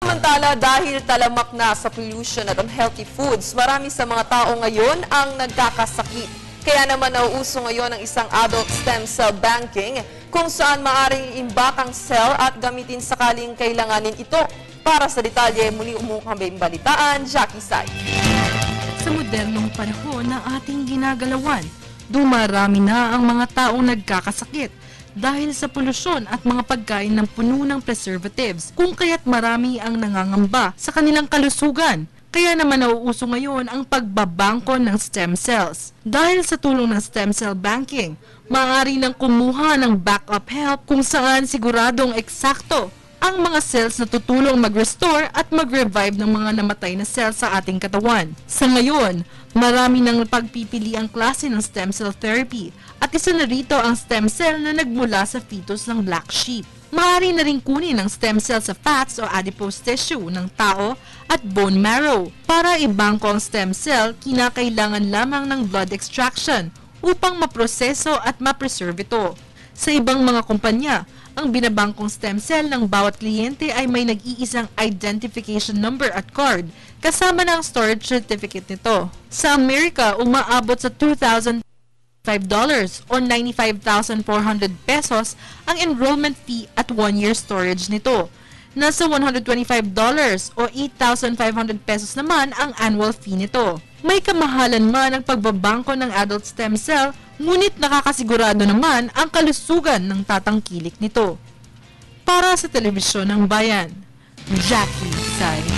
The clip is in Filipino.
Samantala, dahil talamak na sa pollution at unhealthy foods, marami sa mga tao ngayon ang nagkakasakit. Kaya naman nauuso ngayon ang isang adult stem cell banking kung saan maaaring imbak ang cell at gamitin sakaling kailanganin ito. Para sa detalye, muli umukambing balitaan, Jackie Sai. Sa modernong panahon na ating ginagalawan, dumarami na ang mga taong nagkakasakit dahil sa polusyon at mga pagkain ng puno ng preservatives, kung kaya't marami ang nangangamba sa kanilang kalusugan. Kaya naman nauuso ngayon ang pagbabangko ng stem cells. Dahil sa tulong ng stem cell banking, maaari nang kumuha ng backup help kung saan siguradong eksakto ang mga cells na tutulong mag-restore at mag-revive ng mga namatay na cells sa ating katawan. Sa ngayon, marami nang pagpipili ang klase ng stem cell therapy at isa na rito ang stem cell na nagmula sa fetus ng black sheep. Maaari na rin kunin ang stem cell sa fats o adipose tissue ng tao at bone marrow. Para ibangko ang stem cell, kinakailangan lamang ng blood extraction upang maproseso at ma-preserve ito. Sa ibang mga kumpanya, ang binabangkong stem cell ng bawat kliyente ay may nag-iisang identification number at card kasama ng storage certificate nito. Sa Amerika, umaabot sa $2,005 o 95,400 pesos ang enrollment fee at 1-year storage nito. Nasa $125 o 8,500 pesos naman ang annual fee nito. May kamahalan man ang pagbabangko ng adult stem cell, ngunit nakakasigurado naman ang kalusugan ng tatangkilik nito. Para sa Telebisyon ng Bayan, Jackie Sai.